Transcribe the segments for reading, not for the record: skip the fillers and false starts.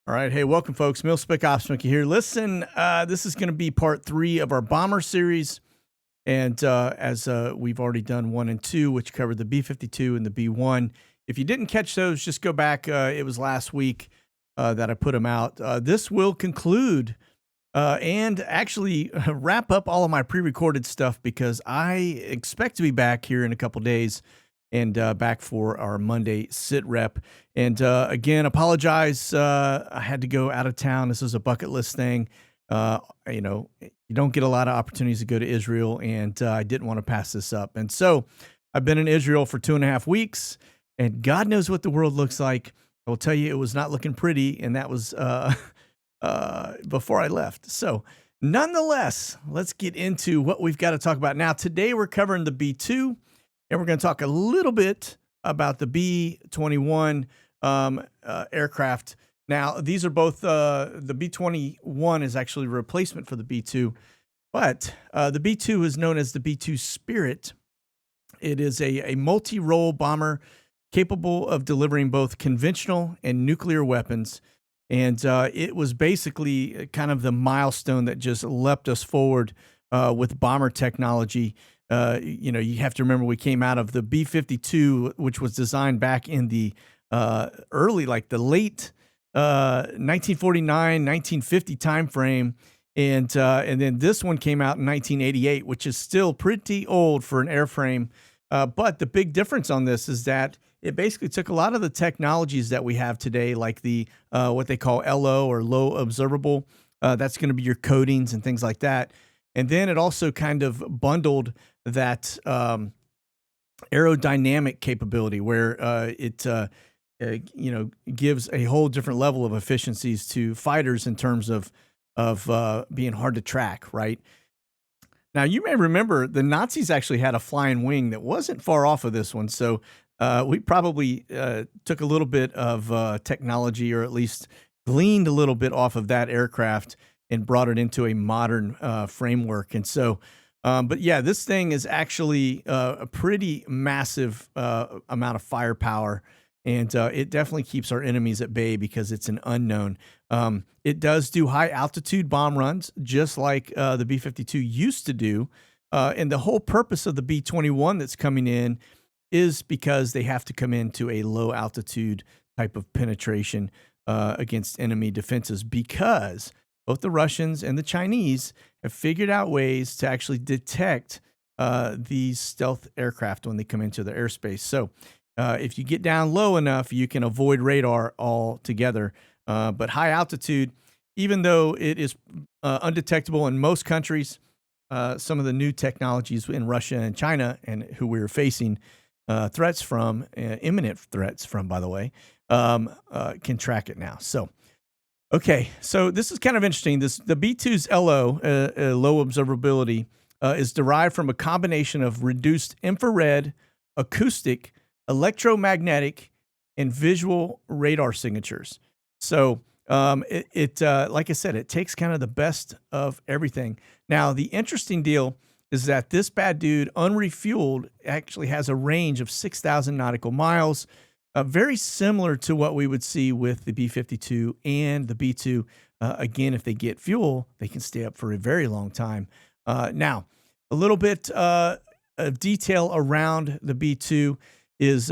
All right. Hey, welcome, folks. Mil-Spec Ops Monkey here. Listen, this is going to be part 3 of our bomber series. And as we've already done 1 and 2, which covered the B-52 and the B-1. If you didn't catch those, just go back. It was last week that I put them out. This will conclude and actually wrap up all of my pre-recorded stuff because I expect to be back here in a couple days and back for our Monday sit rep. And again, apologize. I had to go out of town. This is a bucket list thing. You don't get a lot of opportunities to go to Israel, and I didn't want to pass this up. And so I've been in Israel for 2.5 weeks, and God knows what the world looks like. I will tell you, it was not looking pretty, and that was before I left. So nonetheless, let's get into what we've got to talk about. Now, today we're covering the B-2, and we're going to talk a little bit about the B-21 aircraft. Now, these are both, the B-21 is actually a replacement for the B-2, but the B-2 is known as the B-2 Spirit. It is a multi-role bomber capable of delivering both conventional and nuclear weapons. And it was basically kind of the milestone that just leapt us forward with bomber technology. You have to remember we came out of the B-52, which was designed back in the the late 1949, 1950 timeframe. And then this one came out in 1988, which is still pretty old for an airframe. But the big difference on this is that it basically took a lot of the technologies that we have today, like the what they call LO or low observable. That's going to be your coatings and things like that. And then it also kind of bundled that aerodynamic capability where it gives a whole different level of efficiencies to fighters in terms of being hard to track, right? Now, you may remember the Nazis actually had a flying wing that wasn't far off of this one. So we probably took a little bit of technology, or at least gleaned a little bit off of that aircraft and brought it into a modern framework. And so, but yeah, this thing is actually a pretty massive amount of firepower. And it definitely keeps our enemies at bay because it's an unknown. It does do high altitude bomb runs, just like the B-52 used to do. And the whole purpose of the B-21 that's coming in is because they have to come into a low altitude type of penetration against enemy defenses, because both the Russians and the Chinese have figured out ways to actually detect these stealth aircraft when they come into the airspace. So if you get down low enough, you can avoid radar altogether. But high altitude, even though it is undetectable in most countries, some of the new technologies in Russia and China, and who we're facing threats from, imminent threats from, by the way, can track it now. So, okay, so this is kind of interesting. The B-2's LO, low observability, is derived from a combination of reduced infrared, acoustic, electromagnetic, and visual radar signatures. So like I said, it takes kind of the best of everything. Now, the interesting deal is that this bad dude, unrefueled, actually has a range of 6,000 nautical miles, very similar to what we would see with the B-52 and the B-2. Again, if they get fuel, they can stay up for a very long time. Now, a little bit of detail around the B-2 is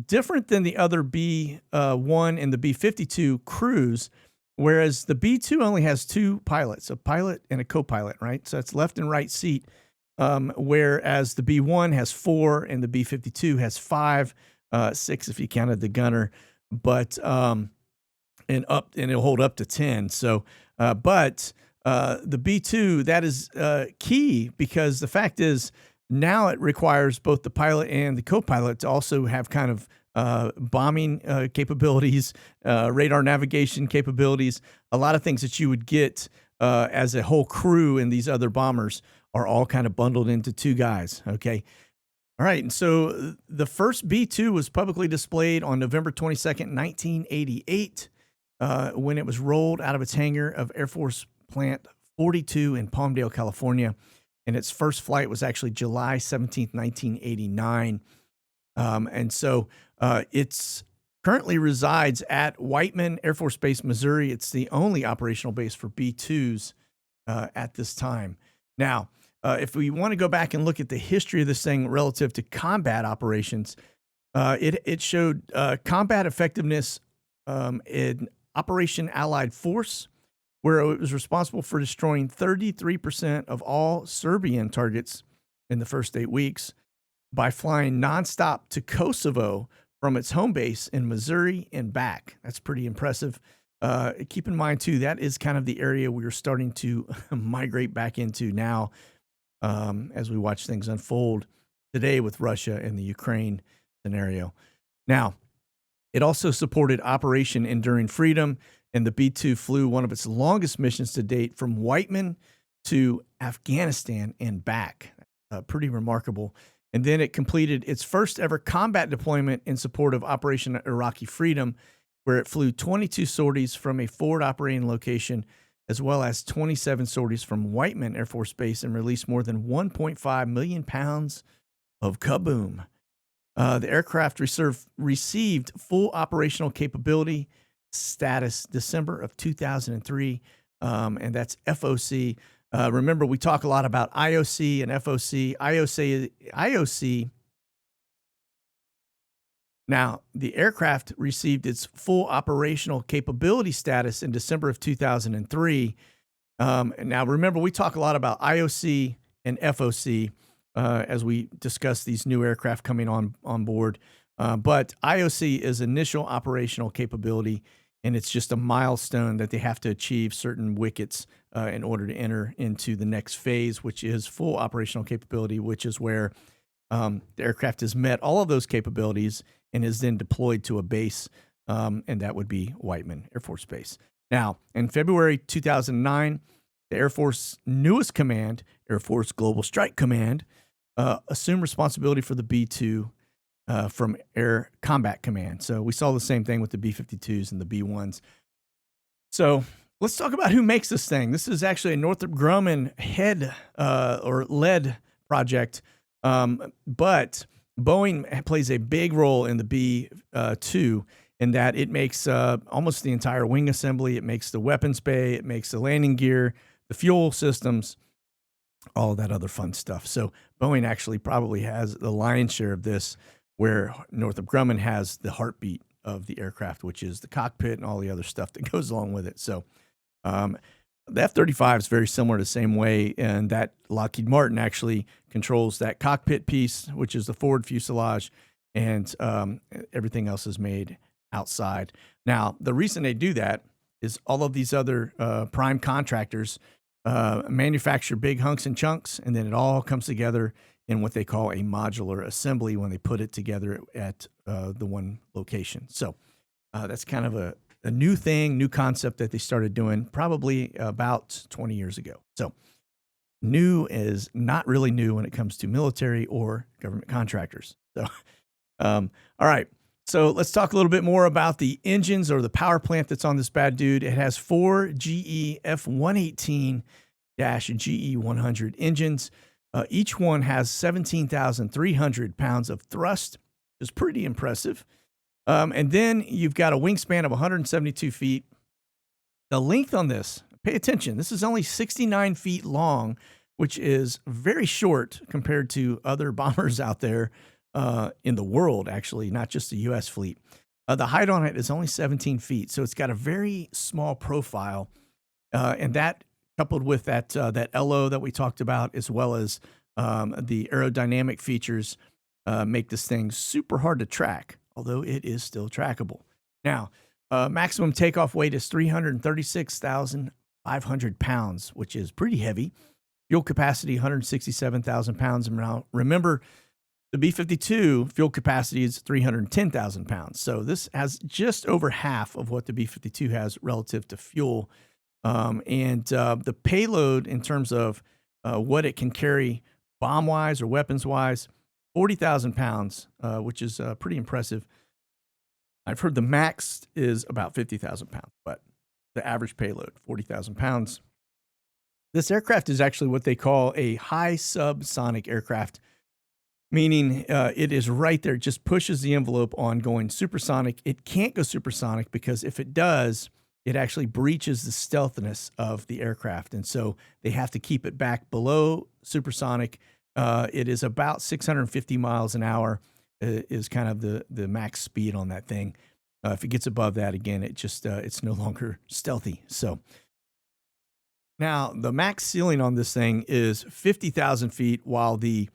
different than the other B-1 and the B-52 crews, whereas the B-2 only has 2 pilots, a pilot and a co-pilot, right? So it's left and right seat, whereas the B-1 has 4 and the B-52 has 5, 6 if you counted the gunner, but and it'll hold up to 10. So, but the B-2, that is key, because the fact is, now it requires both the pilot and the co-pilot to also have kind of bombing capabilities, radar navigation capabilities. A lot of things that you would get as a whole crew in these other bombers are all kind of bundled into 2 guys, okay? All right, and so the first B-2 was publicly displayed on November 22nd, 1988, when it was rolled out of its hangar of Air Force Plant 42 in Palmdale, California. And its first flight was actually July 17th, 1989. And so it's currently resides at Whiteman Air Force Base, Missouri. It's the only operational base for B-2s at this time. Now, if we want to go back and look at the history of this thing relative to combat operations, it showed combat effectiveness in Operation Allied Force, where it was responsible for destroying 33% of all Serbian targets in the first 8 weeks by flying nonstop to Kosovo from its home base in Missouri and back. That's pretty impressive. Keep in mind, too, that is kind of the area we are starting to migrate back into now as we watch things unfold today with Russia and the Ukraine scenario. Now, it also supported Operation Enduring Freedom, and the B-2 flew one of its longest missions to date from Whiteman to Afghanistan and back. Pretty remarkable. And then it completed its first ever combat deployment in support of Operation Iraqi Freedom, where it flew 22 sorties from a forward operating location, as well as 27 sorties from Whiteman Air Force Base, and released more than 1.5 million pounds of kaboom. The aircraft received full operational capability status December of 2003, and that's FOC. Remember, we talk a lot about IOC and FOC. IOC. Now, the aircraft received its full operational capability status in December of 2003. Now, remember, we talk a lot about IOC and FOC as we discuss these new aircraft coming on board. But IOC is initial operational capability, and it's just a milestone that they have to achieve certain wickets in order to enter into the next phase, which is full operational capability, which is where the aircraft has met all of those capabilities and is then deployed to a base, and that would be Whiteman Air Force Base. Now, in February 2009, the Air Force newest command, Air Force Global Strike Command, assumed responsibility for the B-2 from Air Combat Command. So we saw the same thing with the B-52s and the B-1s. So let's talk about who makes this thing. This is actually a Northrop Grumman led project, but Boeing plays a big role in the B-2 in that it makes almost the entire wing assembly. It makes the weapons bay. It makes the landing gear, the fuel systems, all that other fun stuff. So Boeing actually probably has the lion's share of this, where Northrop Grumman has the heartbeat of the aircraft, which is the cockpit and all the other stuff that goes along with it. So the F-35 is very similar the same way, and that Lockheed Martin actually controls that cockpit piece, which is the forward fuselage, and everything else is made outside. Now, the reason they do that is all of these other prime contractors manufacture big hunks and chunks, and then it all comes together in what they call a modular assembly when they put it together at the one location. So that's kind of a new thing, new concept that they started doing probably about 20 years ago. So new is not really new when it comes to military or government contractors. So, all right. So let's talk a little bit more about the engines or the power plant that's on this bad dude. It has 4 GE F-118-GE100 engines. Each one has 17,300 pounds of thrust, which is pretty impressive. And then you've got a wingspan of 172 feet. The length on this, pay attention, this is only 69 feet long, which is very short compared to other bombers out there in the world, actually, not just the U.S. fleet. The height on it is only 17 feet, so it's got a very small profile. And that, coupled with that LO that we talked about, as well as the aerodynamic features, make this thing super hard to track, although it is still trackable. Now, maximum takeoff weight is 336,500 pounds, which is pretty heavy. Fuel capacity, 167,000 pounds. Now, remember, the B-52 fuel capacity is 310,000 pounds. So this has just over half of what the B-52 has relative to fuel. And the payload in terms of what it can carry bomb-wise or weapons-wise, 40,000 pounds, which is pretty impressive. I've heard the max is about 50,000 pounds, but the average payload, 40,000 pounds. This aircraft is actually what they call a high subsonic aircraft, meaning it is right there. It just pushes the envelope on going supersonic. It can't go supersonic because if it does, it actually breaches the stealthiness of the aircraft. And so they have to keep it back below supersonic. It is about 650 miles an hour is kind of the max speed on that thing. If it gets above that, again, it just it's no longer stealthy. So now the max ceiling on this thing is 50,000 feet, while the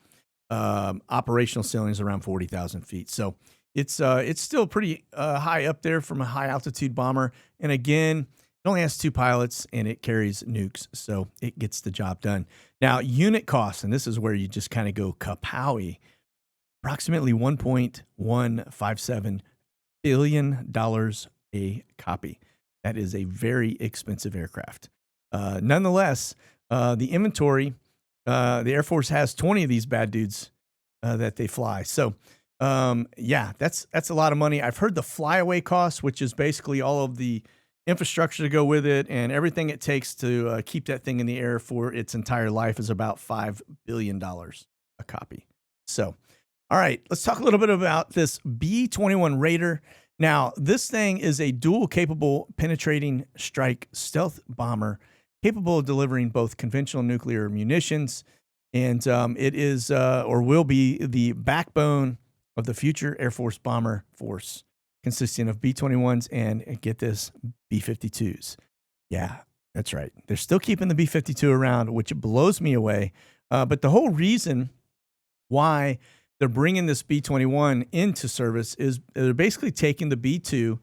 operational ceiling is around 40,000 feet. So it's still pretty high up there from a high altitude bomber. And again, it only has 2 pilots and it carries nukes, so it gets the job done. Now, unit costs, and this is where you just kind of go kapowie, approximately $1.157 billion a copy. That is a very expensive aircraft. Nonetheless, the inventory, the Air Force has 20 of these bad dudes that they fly. So, yeah, that's a lot of money. I've heard the flyaway cost, which is basically all of the infrastructure to go with it and everything it takes to keep that thing in the air for its entire life, is about $5 billion a copy. So, all right, let's talk a little bit about this B21 Raider. Now, this thing is a dual-capable penetrating strike stealth bomber capable of delivering both conventional nuclear munitions, and it is or will be the backbone of the future Air Force bomber force, consisting of B-21s and, get this, B-52s. Yeah, that's right. They're still keeping the B-52 around, which blows me away. But the whole reason why they're bringing this B-21 into service is they're basically taking the B-2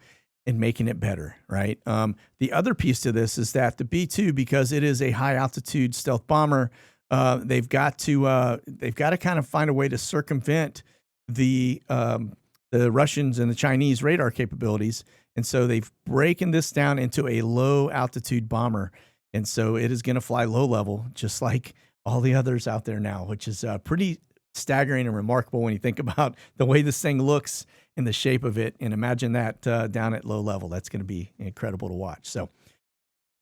and making it better, right? The other piece to this is that the B-2, because it is a high altitude stealth bomber, they've got to kind of find a way to circumvent the Russians and the Chinese radar capabilities, and so they've broken this down into a low altitude bomber, and so it is going to fly low level, just like all the others out there now, which is pretty staggering and remarkable when you think about the way this thing looks and the shape of it. And imagine that down at low level. That's going to be incredible to watch. So,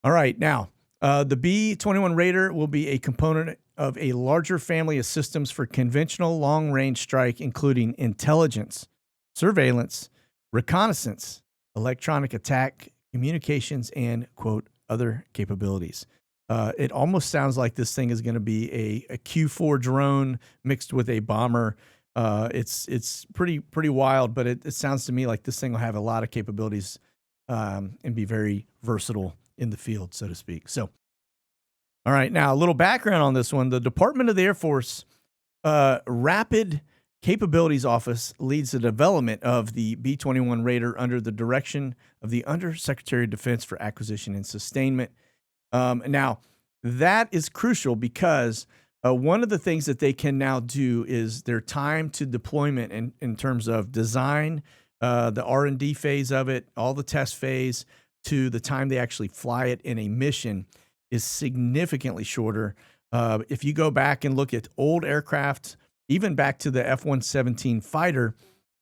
all right, now the B-21 Raider will be a component of a larger family of systems for conventional long-range strike, including intelligence, surveillance, reconnaissance, electronic attack, communications, and, quote, other capabilities. It almost sounds like this thing is going to be a Q4 drone mixed with a bomber. It's pretty wild, but it sounds to me like this thing will have a lot of capabilities and be very versatile in the field, so to speak. So, all right, now a little background on this one. The Department of the Air Force Rapid Capabilities Office leads the development of the B-21 Raider under the direction of the Undersecretary of Defense for Acquisition and Sustainment. Now, that is crucial because one of the things that they can now do is their time to deployment in terms of design, the R&D phase of it, all the test phase, to the time they actually fly it in a mission is significantly shorter. If you go back and look at old aircraft, even back to the F-117 fighter,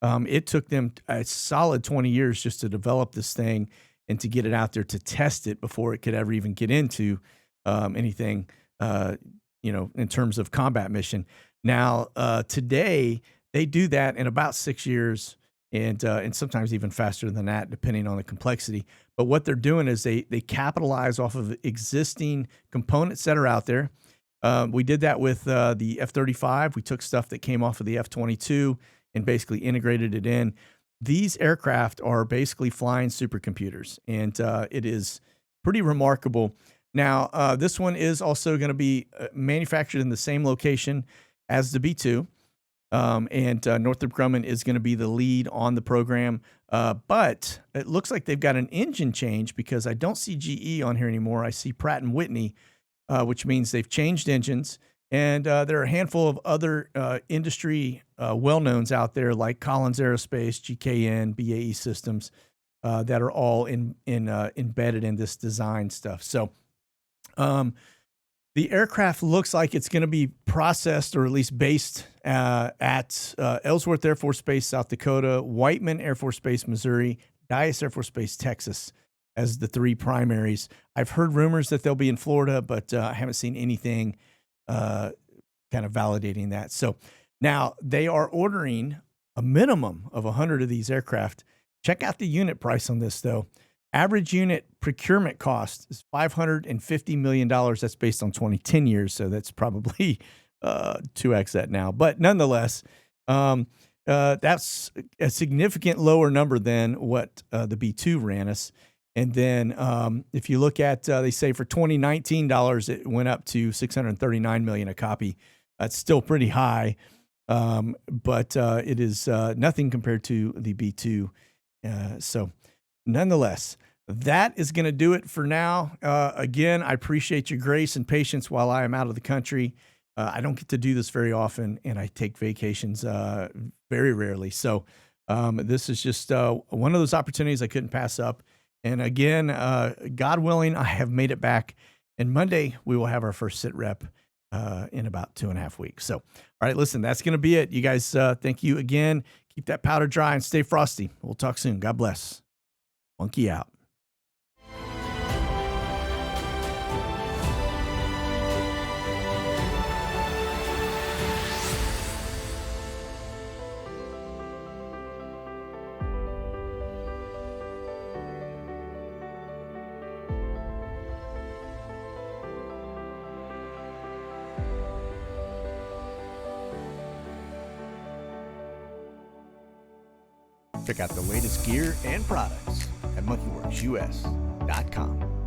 it took them a solid 20 years just to develop this thing and to get it out there to test it before it could ever even get into anything, in terms of combat mission. Now, today, they do that in about 6 years and sometimes even faster than that, depending on the complexity. But what they're doing is they capitalize off of existing components that are out there. We did that with the F-35. We took stuff that came off of the F-22 and basically integrated it in. These aircraft are basically flying supercomputers, and it is pretty remarkable. Now, this one is also going to be manufactured in the same location as the B-2, and Northrop Grumman is going to be the lead on the program. But it looks like they've got an engine change because I don't see GE on here anymore. I see Pratt & Whitney, which means they've changed engines. And there are a handful of other industry well-knowns out there like Collins Aerospace, GKN, BAE Systems that are all embedded in this design stuff. So the aircraft looks like it's going to be processed or at least based at Ellsworth Air Force Base, South Dakota, Whiteman Air Force Base, Missouri, Dyess Air Force Base, Texas, as the 3 primaries. I've heard rumors that they'll be in Florida, but I haven't seen anything kind of validating that. So Now, they are ordering a minimum of 100 of these aircraft. Check out the unit price on this, though. Average unit procurement cost is $550 million. That's based on 2010 years, so that's probably 2x that now. But nonetheless, that's a significant lower number than what the B2 ran us. And then if you look at, they say for 2019 dollars, it went up to 639 million a copy. That's still pretty high, but it is nothing compared to the B2. So nonetheless, that is going to do it for now. Again, I appreciate your grace and patience while I am out of the country. I don't get to do this very often, and I take vacations very rarely. So this is just one of those opportunities I couldn't pass up. And again, God willing, I have made it back. And Monday, we will have our first sit rep in about 2.5 weeks. So, all right, listen, that's going to be it. You guys, thank you again. Keep that powder dry and stay frosty. We'll talk soon. God bless. Monkey out. Check out the latest gear and products at monkeyworxus.com.